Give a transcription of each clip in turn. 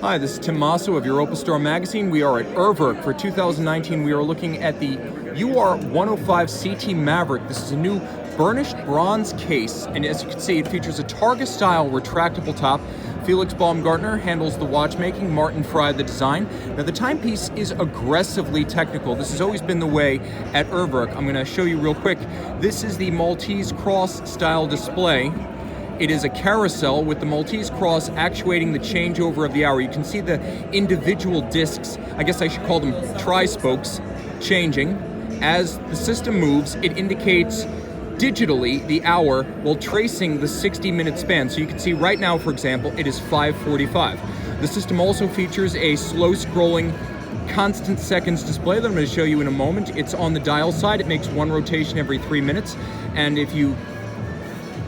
Hi, this is Tim Masso of Europa Store Magazine. We are at Urwerk for 2019. We are looking at the UR-105 CT Maverick. This is a new burnished bronze case, and as you can see, it features a Targa-style retractable top. Felix Baumgartner handles the watchmaking, Martin Fry the design. Now the timepiece is aggressively technical. This has always been the way at Urwerk. I'm going to show you real quick. This is the Maltese cross style display. It is a carousel with the Maltese cross actuating the changeover of the hour. You can see the individual discs, I guess I should call them tri-spokes, changing. As the system moves, it indicates digitally the hour while tracing the 60-minute span. So you can see right now, for example, it is 5:45. The system also features a slow-scrolling constant seconds display that I'm going to show you in a moment. It's on the dial side. It makes one rotation every 3 minutes. And if you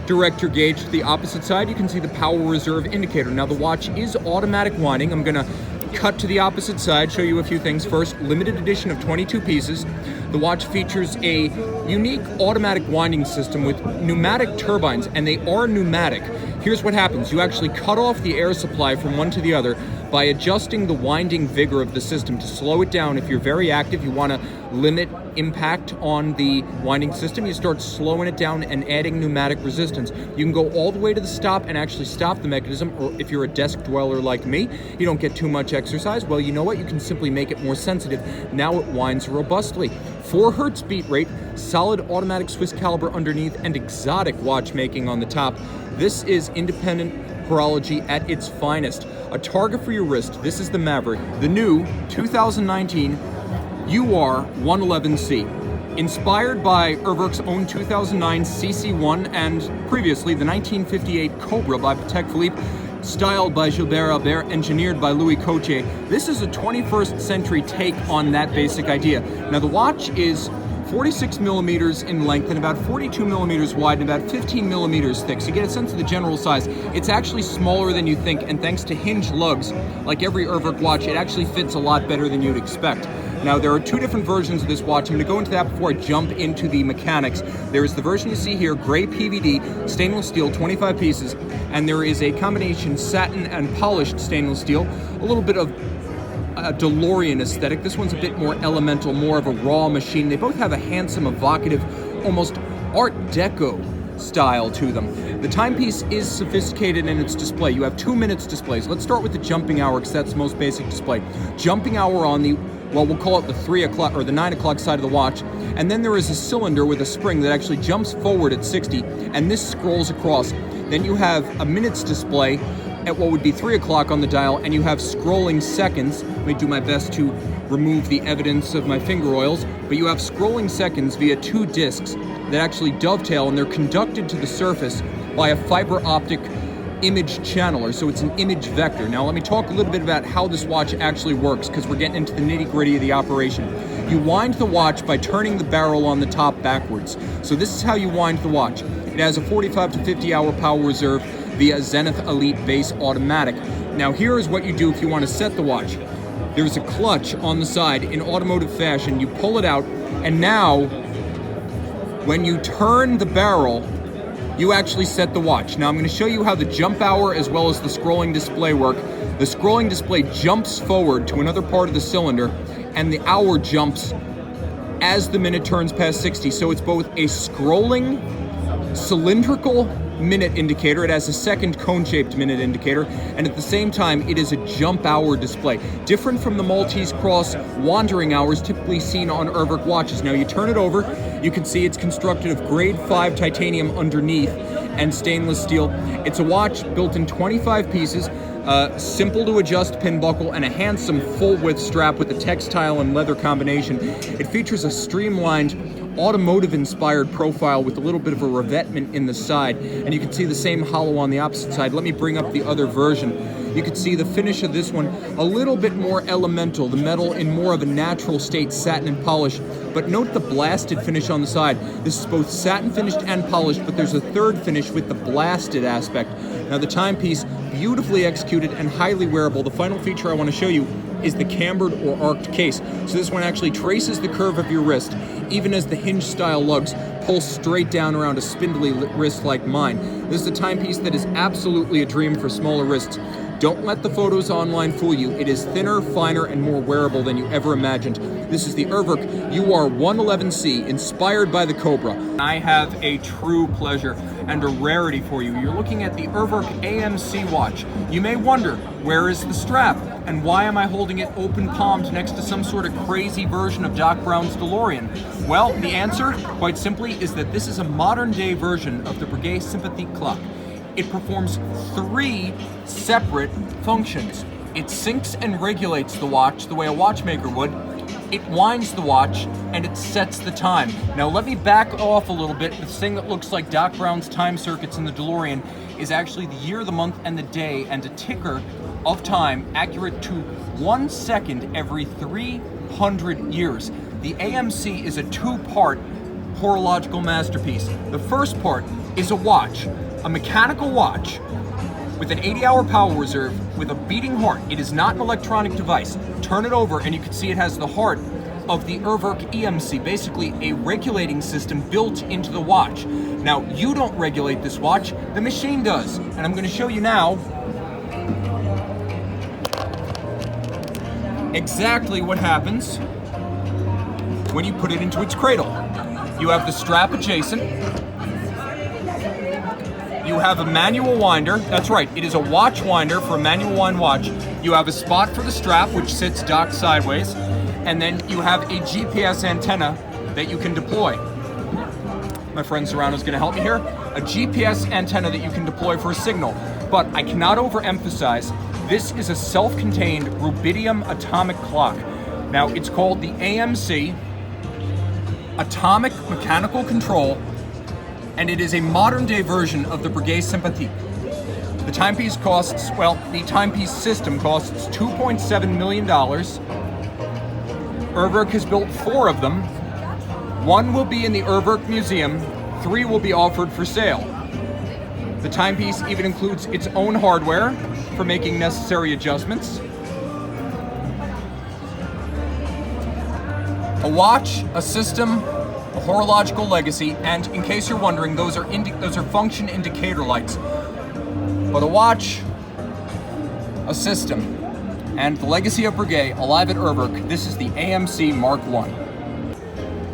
direct your gauge to the opposite side, you can see the power reserve indicator. Now the watch is automatic winding. I'm gonna cut to the opposite side, show you a few things. First, limited edition of 22 pieces. The watch features a unique automatic winding system with pneumatic turbines, and they are pneumatic. Here's what happens. You actually cut off the air supply from one to the other by adjusting the winding vigor of the system to slow it down. If you're very active, you want to limit impact on the winding system, you start slowing it down and adding pneumatic resistance. You can go all the way to the stop and actually stop the mechanism, or if you're a desk dweller like me, you don't get too much exercise, well, you know what? You can simply make it more sensitive. Now it winds robustly. 4 Hertz beat rate, solid automatic Swiss caliber underneath, and exotic watchmaking on the top. This is independent horology at its finest. A target for your wrist. This is the Maverick, the new 2019 UR-111C. Inspired by Urwerk's own 2009 CC1 and previously the 1958 Cobra by Patek Philippe, styled by Gilbert Albert, engineered by Louis Coutier. This is a 21st century take on that basic idea. Now the watch is 46 millimeters in length and about 42 millimeters wide and about 15 millimeters thick. So you get a sense of the general size. It's actually smaller than you think, and thanks to hinge lugs, like every Urwerk watch, it actually fits a lot better than you'd expect. Now there are 2 different versions of this watch. I'm going to go into that before I jump into the mechanics. There is the version you see here, gray PVD, stainless steel, 25 pieces, and there is a combination satin and polished stainless steel, a little bit of a DeLorean aesthetic. This one's a bit more elemental, more of a raw machine. They both have a handsome, evocative, almost Art Deco style to them. The timepiece is sophisticated in its display. You have 2 minutes displays. Let's start with the jumping hour, because that's the most basic display. Jumping hour on the, well, we'll call it the 3 o'clock or the 9 o'clock side of the watch. And then there is a cylinder with a spring that actually jumps forward at 60, and this scrolls across. Then you have a minutes display at what would be 3 o'clock on the dial, and you have scrolling seconds. Let me do my best to remove the evidence of my finger oils, but you have scrolling seconds via 2 discs that actually dovetail, and they're conducted to the surface by a fiber optic image channeler, so it's an image vector. Now let me talk a little bit about how this watch actually works, because we're getting into the nitty-gritty of the operation. You wind the watch by turning the barrel on the top backwards. So this is how you wind the watch. It has a 45 to 50 hour power reserve via Zenith Elite Base Automatic. Now here is what you do if you want to set the watch. There's a clutch on the side in automotive fashion. You pull it out, and now when you turn the barrel, you actually set the watch. Now I'm going to show you how the jump hour as well as the scrolling display work. The scrolling display jumps forward to another part of the cylinder, and the hour jumps as the minute turns past 60. So it's both a scrolling cylindrical minute indicator, it has a second cone-shaped minute indicator, and at the same time it is a jump hour display. Different from the Maltese cross wandering hours typically seen on Urwerk watches. Now you turn it over, you can see it's constructed of grade 5 titanium underneath and stainless steel. It's a watch built in 25 pieces, simple to adjust pin buckle, and a handsome full width strap with a textile and leather combination. It features a streamlined automotive-inspired profile with a little bit of a revetment in the side, and you can see the same hollow on the opposite side. Let me bring up the other version. You can see the finish of this one a little bit more elemental, the metal in more of a natural state, satin and polish. But note the blasted finish on the side. This is both satin finished and polished, but there's a third finish with the blasted aspect. Now the timepiece, beautifully executed and highly wearable. The final feature I want to show you is the cambered or arced case. So this one actually traces the curve of your wrist, even as the hinge style lugs pull straight down around a spindly wrist like mine. This is a timepiece that is absolutely a dream for smaller wrists. Don't let the photos online fool you. It is thinner, finer, and more wearable than you ever imagined. This is the Urwerk UR-111C, inspired by the Cobra. I have a true pleasure and a rarity for you. You're looking at the Urwerk AMC Watch. You may wonder, where is the strap? And why am I holding it open-palmed next to some sort of crazy version of Doc Brown's DeLorean? Well, the answer, quite simply, is that this is a modern-day version of the Breguet Sympathique clock. It performs 3 separate functions. It syncs and regulates the watch the way a watchmaker would. It winds the watch, and it sets the time. Now let me back off a little bit. This thing that looks like Doc Brown's time circuits in the DeLorean is actually the year, the month, and the day, and a ticker of time accurate to 1 second every 300 years. The AMC is a 2-part horological masterpiece. The first part is a watch, a mechanical watch with an 80-hour power reserve with a beating heart. It is not an electronic device. Turn it over and you can see it has the heart of the Urwerk EMC, basically a regulating system built into the watch. Now, you don't regulate this watch, the machine does. And I'm going to show you now exactly what happens when you put it into its cradle. You have the strap adjacent. You have a manual winder. That's right, it is a watch winder for a manual wind watch. You have a spot for the strap, which sits docked sideways. And then you have a GPS antenna that you can deploy. My friend Serrano is going to help me here. A GPS antenna that you can deploy for a signal. But I cannot overemphasize, this is a self-contained rubidium atomic clock. Now, it's called the AMC, Atomic Mechanical Control, and it is a modern-day version of the Breguet Sympathique. The timepiece costs, well, the timepiece system costs $2.7 million. Urwerk has built 4 of them. 1 will be in the Urwerk Museum, 3 will be offered for sale. The timepiece even includes its own hardware for making necessary adjustments. A watch, a system, a horological legacy, and in case you're wondering, those are function indicator lights. But a watch, a system, and the legacy of Breguet alive at Urwerk. This is the AMC Mark I.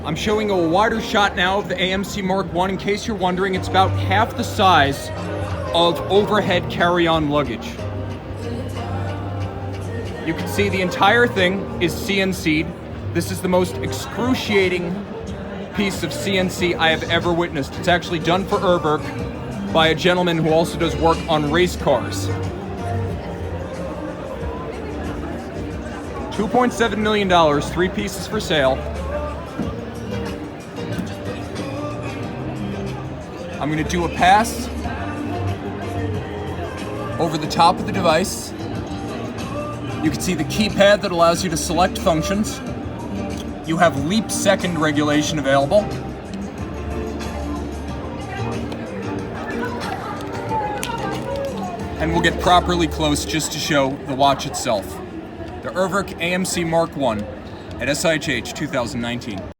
I'm showing a wider shot now of the AMC Mark I. In case you're wondering, it's about half the size of overhead carry-on luggage. You can see the entire thing is CNC'd. This is the most excruciating piece of CNC I have ever witnessed. It's actually done for Urwerk by a gentleman who also does work on race cars. $2.7 million, 3 pieces for sale. I'm going to do a pass over the top of the device. You can see the keypad that allows you to select functions. You have leap second regulation available. And we'll get properly close just to show the watch itself. The Urwerk AMC Mark I at SIHH 2019.